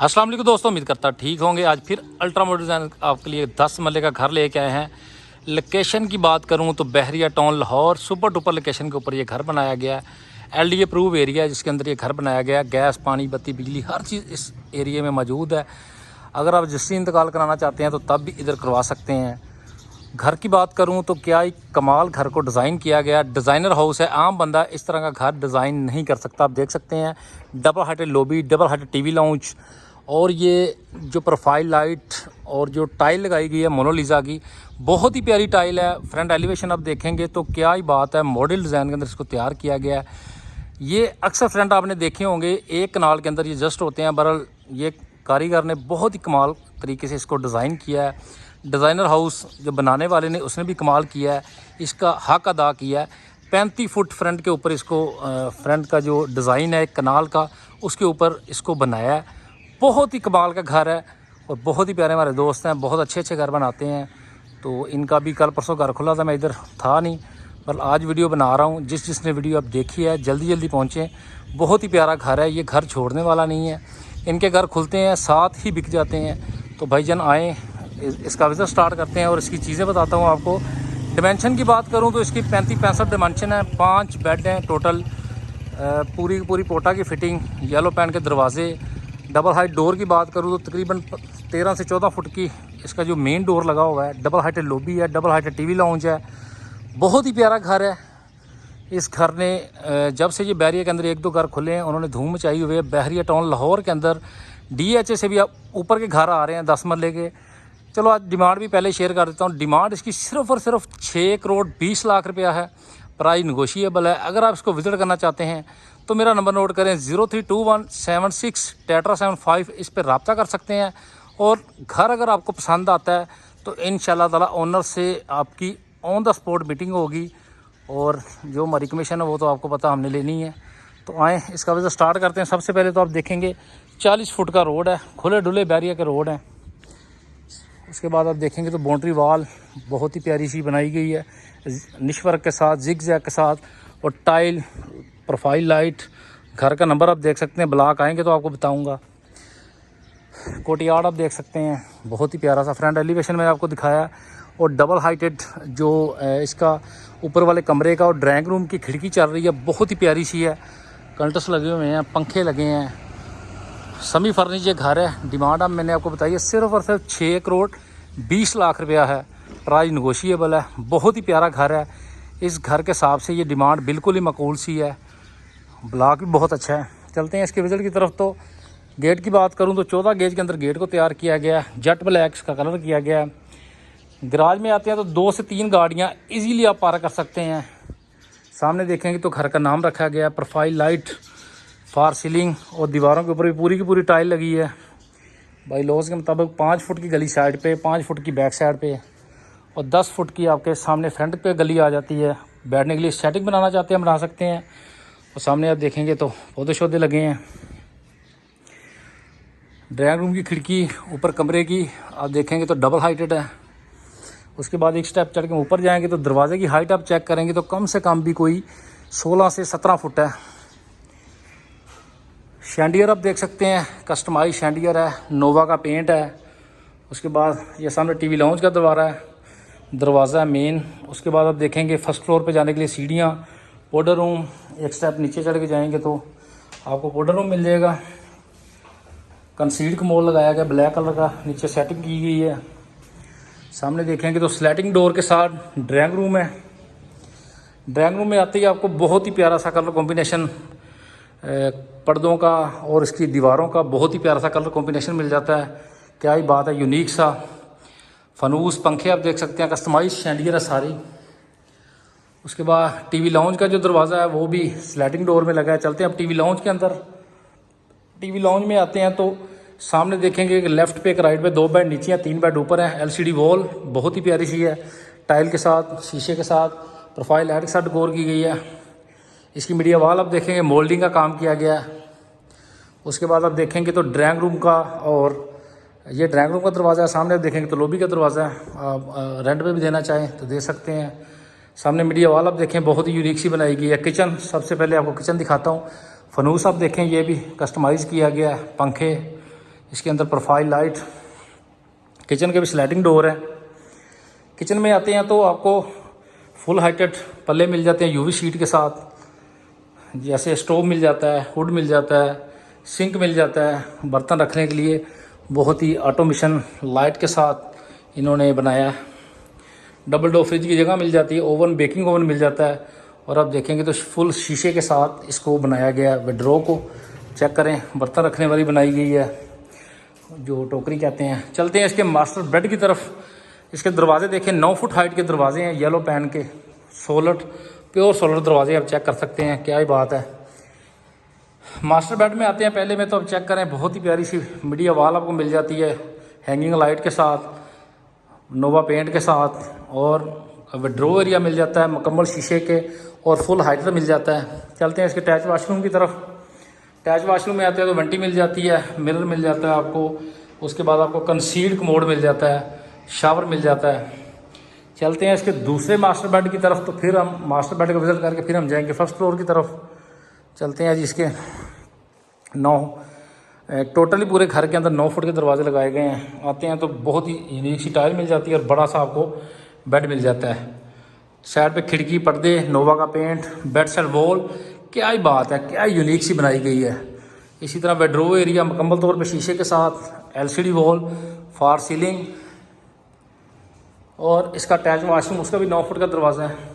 अस्सलाम वालेकुम दोस्तों, उम्मीद करता ठीक होंगे। आज फिर अल्ट्रा मॉडल डिज़ाइन आपके लिए 10 मरले का घर लेके आए हैं। लोकेशन की बात करूं तो Bahria Town Lahore super duper location के ऊपर ये घर बनाया गया है। LD अप्रूव एरिया है जिसके अंदर ये घर बनाया गया है। गैस, पानी, बत्ती, बिजली हर चीज़ इस एरिए में मौजूद है। अगर आप रजिस्ट्री इंतकाल कराना चाहते हैं तो तब भी इधर करवा सकते हैं। घर की बात करूं तो क्या एक कमाल घर को डिज़ाइन किया गया, डिज़ाइनर हाउस है। आम बंदा इस तरह का घर डिज़ाइन नहीं कर सकता। आप देख सकते हैं double heighted lobby, double heighted TV lounge, और ये जो प्रोफाइल लाइट और जो टाइल लगाई गई है मोनालिसा की, बहुत ही प्यारी टाइल है। फ्रंट एलिवेशन आप देखेंगे तो क्या ही बात है, मॉडल डिज़ाइन के अंदर इसको तैयार किया गया है। ये अक्सर फ्रंट आपने देखे होंगे एक कनाल के अंदर ये जस्ट होते हैं। बहरहाल ये कारीगर ने बहुत ही कमाल तरीके से इसको डिज़ाइन किया है। डिज़ाइनर हाउस जो बनाने वाले ने उसने भी कमाल किया है, इसका हक अदा किया है। 35 फुट फ्रंट के ऊपर इसको फ्रंट का जो डिज़ाइन है कनाल का, उसके ऊपर इसको बनाया है। बहुत ही कमाल का घर है और बहुत ही प्यारे हमारे दोस्त हैं, बहुत अच्छे अच्छे घर बनाते हैं। तो इनका भी कल परसों घर खुला था, मैं इधर था नहीं, पर आज वीडियो बना रहा हूँ। जिसने वीडियो अब देखी है जल्दी जल्दी पहुँचें। बहुत ही प्यारा घर है, ये घर छोड़ने वाला नहीं है। इनके घर खुलते हैं साथ ही बिक जाते हैं। तो भाईजान आएँ, इसका विज़िट स्टार्ट करते हैं और इसकी चीज़ें बताता हूँ आपको। डिमेंशन की बात करूँ तो इसकी 35-65 डिमेंशन है। 5 बेड हैं टोटल, पूरी पूरी पोटा की फिटिंग, येलो पैन के दरवाजे। डबल हाइट डोर की बात करूँ तो तकरीबन 13 से 14 फुट की इसका जो मेन डोर लगा हुआ है। डबल हाइटेड लॉबी है, डबल हाइटेड टीवी लाउंज है। बहुत ही प्यारा घर है। इस घर ने जब से ये बहरिया के अंदर 1-2 घर खुले हैं उन्होंने धूम मचाई हुई है। बहरिया टाउन लाहौर के अंदर DHA से भी ऊपर के घर आ रहे हैं 10 मरले के। चलो आज डिमांड भी पहले शेयर कर देता हूँ। डिमांड इसकी सिर्फ और सिर्फ 6 करोड़ 20 लाख रुपया है। प्राइस निगोशिएबल है। अगर आप इसको विज़िट करना चाहते हैं तो मेरा नंबर नोट करें 032176 इस पर रब्ता कर सकते हैं। और घर अगर आपको पसंद आता है तो इंशाल्लाह ताला ओनर से आपकी ऑन द स्पॉट मीटिंग होगी। और जो हमारी कमीशन है वो तो आपको पता हमने लेनी है। तो आएँ इसका विज़िट स्टार्ट करते हैं। सबसे पहले तो आप देखेंगे 40 फुट का रोड है, खुले डुले बैरिया के रोड हैं। उसके बाद आप देखेंगे तो बाउंड्री वाल बहुत ही प्यारी सी बनाई गई है, निश वर्क के साथ, जिग जैग के साथ, और टाइल, प्रोफाइल लाइट। घर का नंबर आप देख सकते हैं, ब्लॉक आएंगे तो आपको बताऊंगा। कोर्टयार्ड आप देख सकते हैं, बहुत ही प्यारा सा फ्रंट एलिवेशन मैंने आपको दिखाया। और डबल हाइटेड जो इसका ऊपर वाले कमरे का और ड्राइंग रूम की खिड़की चल रही है, बहुत ही प्यारी सी है। कर्टन्स लगे हुए हैं, पंखे लगे हैं, सेमी फर्नीचर घर है। डिमांड अब मैंने आपको बताई है सिर्फ और सिर्फ 6 करोड़ 20 लाख रुपया है। प्राइस निगोशिएबल है। बहुत ही प्यारा घर है। इस घर के हिसाब से ये डिमांड बिल्कुल ही मकबूल सी है। ब्लॉक भी बहुत अच्छा है। चलते हैं इसके विज़िट की तरफ। तो गेट की बात करूं तो 14 गेज के अंदर गेट को तैयार किया गया है। जेट ब्लैक का कलर किया गया है। गराज में आते हैं तो 2 से 3 गाड़ियां इजीली आप पार्क कर सकते हैं। सामने देखेंगे तो घर का नाम रखा गया है। प्रोफाइल लाइट, फार सीलिंग, और दीवारों के ऊपर भी पूरी की पूरी टाइल लगी है। बाई लॉज के मुताबिक 5 फुट की गली साइड पे, 5 फुट की बैक साइड पे, और 10 फुट की आपके सामने फ्रंट पे गली आ जाती है। बैठने के लिए सेटिंग बनाना चाहते हैं बना सकते हैं। और सामने आप देखेंगे तो पौधे शौधे लगे हैं। ड्राइंग रूम की खिड़की ऊपर कमरे की आप देखेंगे तो डबल हाइटेड है। उसके बाद एक स्टेप चढ़ के ऊपर जाएंगे तो दरवाजे की हाइट आप चेक करेंगे तो कम से कम भी कोई 16 से 17 फुट है। शैंडियर आप देख सकते हैं, कस्टमाइज शैंडियर है, नोवा का पेंट है। उसके बाद ये सामने टीवी लाउंज का दरवाज़ा है मेन। उसके बाद आप देखेंगे फर्स्ट फ्लोर पे जाने के लिए सीढ़ियाँ, पाउडर रूम। एक स्टेप नीचे चढ़ के जाएंगे तो आपको पाउडर रूम मिल जाएगा। कंसीड का मोल लगाया गया ब्लैक कलर का, नीचे सेटिंग की गई है। सामने देखेंगे तो स्लैटिंग डोर के साथ ड्राइंग रूम है। ड्राइंग रूम में आते ही आपको बहुत ही प्यारा सा कलर कॉम्बिनेशन पर्दों का और इसकी दीवारों का बहुत ही प्यारा सा कलर कॉम्बिनेशन मिल जाता है। क्या ही बात है, यूनिक सा। फनूस पंखे आप देख सकते हैं, कस्टमाइज शैंडियर है सारी। उसके बाद टीवी लाउंज का जो दरवाज़ा है वो भी स्लाइडिंग डोर में लगा है। चलते हैं अब टीवी लाउंज के अंदर। टीवी लाउंज में आते हैं तो सामने देखेंगे एक लेफ्ट पे एक राइट पे 2 बेड नीचे हैं, 3 बेड ऊपर हैं। LCD वॉल बहुत ही प्यारी सी है, टाइल के साथ, शीशे के साथ, प्रोफाइल लाइट के साथ डेकोर की गई है। इसकी मीडिया वॉल आप देखेंगे मोल्डिंग का काम किया गया है। उसके बाद आप देखेंगे तो ड्राइंग रूम का, और ये ड्राइंग रूम का दरवाज़ा है। सामने आप देखेंगे तो लॉबी का दरवाज़ा है। आप रेंट पे भी देना चाहें तो दे सकते हैं। सामने मीडिया वॉल आप देखें बहुत ही यूनिक सी बनाई गई है। किचन, सबसे पहले आपको किचन दिखाता हूँ। फनूस आप देखें ये भी कस्टमाइज़ किया गया है। पंखे, इसके अंदर प्रोफाइल लाइट, किचन के भी स्लाइडिंग डोर है। किचन में आते हैं तो आपको फुल हाइटेड पल्ले मिल जाते हैं यूवी शीट के साथ, जैसे स्टोव मिल जाता है, हुड मिल जाता है, सिंक मिल जाता है, बर्तन रखने के लिए बहुत ही ऑटोमेशन लाइट के साथ इन्होंने बनाया है। डबल डोर फ्रिज की जगह मिल जाती है, ओवन, बेकिंग ओवन मिल जाता है। और आप देखेंगे तो फुल शीशे के साथ इसको बनाया गया है। विंडो को चेक करें, बर्तन रखने वाली बनाई गई है, जो टोकरी कहते हैं। चलते हैं इसके मास्टर बेड की तरफ। इसके दरवाजे देखें, 9 फुट हाइट के दरवाजे हैं, येलो पैन के, सोलर, प्योर सोलर दरवाजे आप चेक कर सकते हैं। क्या ही बात है। मास्टर बेड में आते हैं पहले में, तो आप चेक करें, बहुत ही प्यारी सी मीडिया वॉल आपको मिल जाती है, हैंगिंग लाइट के साथ, नोवा पेंट के साथ, और विड्रो एरिया मिल जाता है मुकम्मल शीशे के, और फुल हाइटर मिल जाता है। चलते हैं इसके अटैच वाशरूम की तरफ। अटैच वाशरूम में आते हैं तो वेंटी मिल जाती है, मिरर मिल जाता है आपको, उसके बाद आपको कंसील्ड कमोड मिल जाता है, शावर मिल जाता है। चलते हैं इसके दूसरे मास्टर बेड की तरफ, तो फिर हम मास्टर बेड को विजिट करके फिर हम जाएंगे फर्स्ट फ्लोर की तरफ। चलते हैं जी। इसके 9 टोटली पूरे घर के अंदर 9 फुट के दरवाजे लगाए गए हैं। आते हैं तो बहुत ही यूनिक सी टाइल मिल जाती है और बड़ा सा आपको बेड मिल जाता है। साइड पे खिड़की, पर्दे, नोवा का पेंट, बेड साइड वॉल, क्या ही बात है, क्या यूनिक सी बनाई गई है। इसी तरह बेडरूम एरिया मुकम्मल तौर पे शीशे के साथ, एलसीडी वॉल, फॉर सीलिंग, और इसका अटैच वाशरूम, उसका भी 9 फुट का दरवाज़ा है।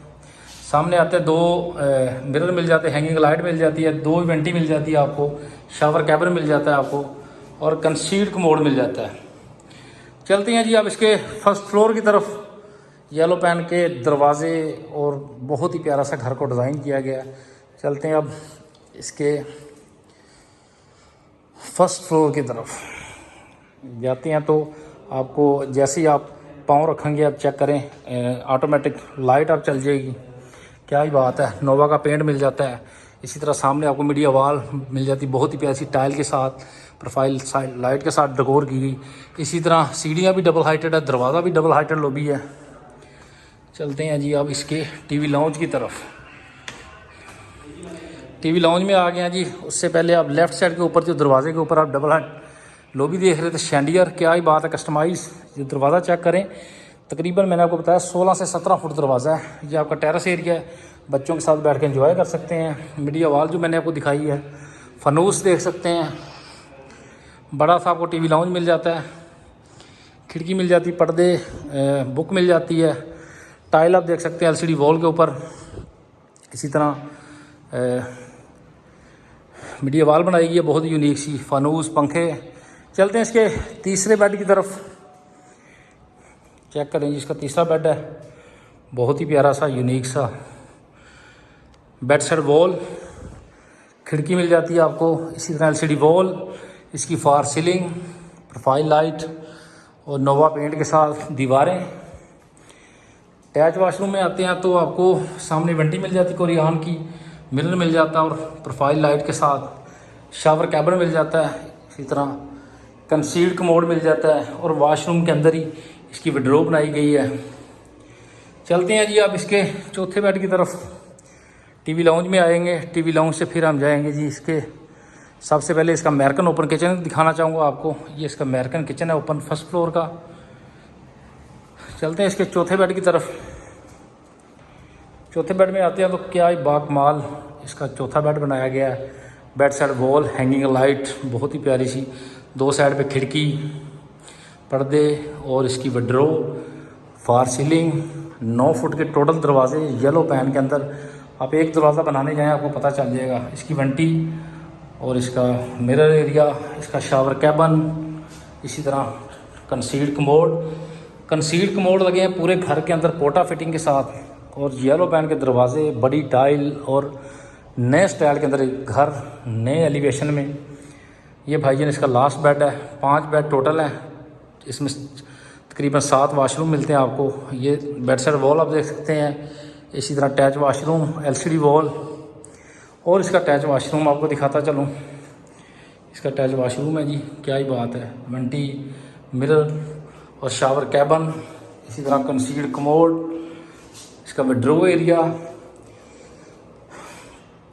सामने आते हैं 2 मिरर मिल जाते हैं, हैंगिंग लाइट मिल जाती है, 2 वेंटी मिल जाती है आपको, शावर कैबिन मिल जाता है आपको, और कंसील्ड कमोड मिल जाता है। चलते हैं जी आप इसके फर्स्ट फ्लोर की तरफ। येलो पैन के दरवाजे और बहुत ही प्यारा सा घर को डिज़ाइन किया गया है। चलते हैं अब इसके फर्स्ट फ्लोर की तरफ जाते हैं, तो आपको जैसे ही आप पाँव रखेंगे, आप चेक करें, ऑटोमेटिक लाइट आप चल जाएगी। क्या ही बात है। नोवा का पेंट मिल जाता है। इसी तरह सामने आपको मीडिया वॉल मिल जाती है, बहुत ही प्यारी टाइल के साथ, प्रोफाइल लाइट के साथ डेकोर की गई। इसी तरह सीढ़ियाँ भी डबल हाइटेड है, दरवाज़ा भी डबल हाइटेड लॉबी है। चलते हैं जी अब इसके टीवी लाउंज की तरफ। टीवी लाउंज में आ गए हैं जी। उससे पहले आप लेफ़्ट साइड के ऊपर जो दरवाजे के ऊपर आप डबल हाइट लॉबी देख रहे थे, शैंडियर, क्या ही बात है, कस्टमाइज़। जो दरवाज़ा चेक करें, तकरीबन मैंने आपको बताया 16 से 17 फुट दरवाज़ा है। ये आपका टेरेस एरिया है, बच्चों के साथ बैठ के एंजॉय कर सकते हैं। मीडिया वॉल जो मैंने आपको दिखाई है, फनूस देख सकते हैं। बड़ा सा आपको टीवी लाउंज मिल जाता है, खिड़की मिल जाती है, पर्दे, बुक मिल जाती है, टाइल आप देख सकते हैं एलसीडी वॉल के ऊपर। इसी तरह मीडिया वॉल बनाई गई है, बहुत ही यूनिक सी, फानूस, पंखे। चलते हैं इसके तीसरे बेड की तरफ। चेक करें जी, इसका तीसरा बेड है, बहुत ही प्यारा सा, यूनिक सा। बेड साइड वॉल, खिड़की मिल जाती है आपको। इसी तरह एलसीडी वॉल, इसकी फॉर सीलिंग, प्रोफाइल लाइट और नोवा पेंट के साथ दीवारें। अटैच वाशरूम में आते हैं तो आपको सामने वेंटी मिल जाती है कोरियान की, मिरर मिल जाता है और प्रोफाइल लाइट के साथ, शावर कैबिन मिल जाता है। इसी तरह कंसील्ड कमोड मिल जाता है, और वॉशरूम के अंदर ही इसकी विड्रो बनाई गई है। चलते हैं जी अब इसके चौथे बेड की तरफ। टीवी लाउंज में आएंगे, टीवी लाउंज से फिर हम जाएंगे जी इसके, सबसे पहले इसका अमेरिकन ओपन किचन दिखाना चाहूँगा आपको। ये इसका अमेरिकन किचन है, ओपन फर्स्ट फ्लोर का। चलते हैं इसके चौथे बेड की तरफ। चौथे बेड में आते हैं तो क्या ही बाकमाल इसका चौथा बेड बनाया गया है। Bed side wall, hanging light, बहुत ही प्यारी सी, 2 साइड पे खिड़की, पर्दे और इसकी विंडो, फॉर सीलिंग, 9 फुट के टोटल दरवाजे येलो पैन के अंदर। आप एक दरवाज़ा बनाने जाएँ आपको पता चल जाएगा। इसकी वेंटी और इसका मिरर एरिया, इसका शावर कैबिन, इसी तरह कंसील्ड कमोड लगे हैं पूरे घर के अंदर पोटा फिटिंग के साथ, और येलो पैन के दरवाजे, बड़ी टाइल और नए स्टाइल के अंदर एक घर नए एलिवेशन में। ये भाईजान इसका लास्ट बेड है। 5 बेड टोटल है, इसमें तकरीबन 7 वाशरूम मिलते हैं आपको। ये बेड साइड वॉल आप देख सकते हैं। इसी तरह अटैच वाशरूम, एलसीडी वॉल, और इसका अटैच वाशरूम आपको दिखाता चलूँ। इसका अटैच वाशरूम है जी, क्या ही बात है। वेंटी, मिरर और शावर कैबिन, इसी तरह कंसील्ड कमोड, इसका विड्रो एरिया।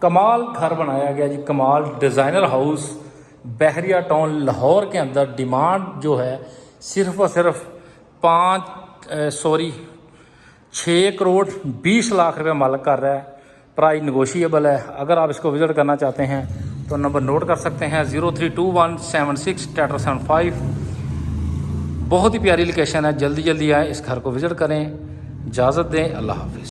कमाल घर बनाया गया जी, कमाल डिज़ाइनर हाउस। बहरिया टाउन लाहौर के अंदर। डिमांड जो है सिर्फ और सिर्फ 6 करोड़ 20 लाख रुपए मालिक कर रहा है। प्राइस नेगोशिएबल है। अगर आप इसको विज़िट करना चाहते हैं तो नंबर नोट कर सकते हैं 032176 बहुत ही प्यारी लोकेशन है। जल्दी जल्दी आए, इस घर को विज़िट करें। इजाज़त दें, अल्लाह हाफिज़।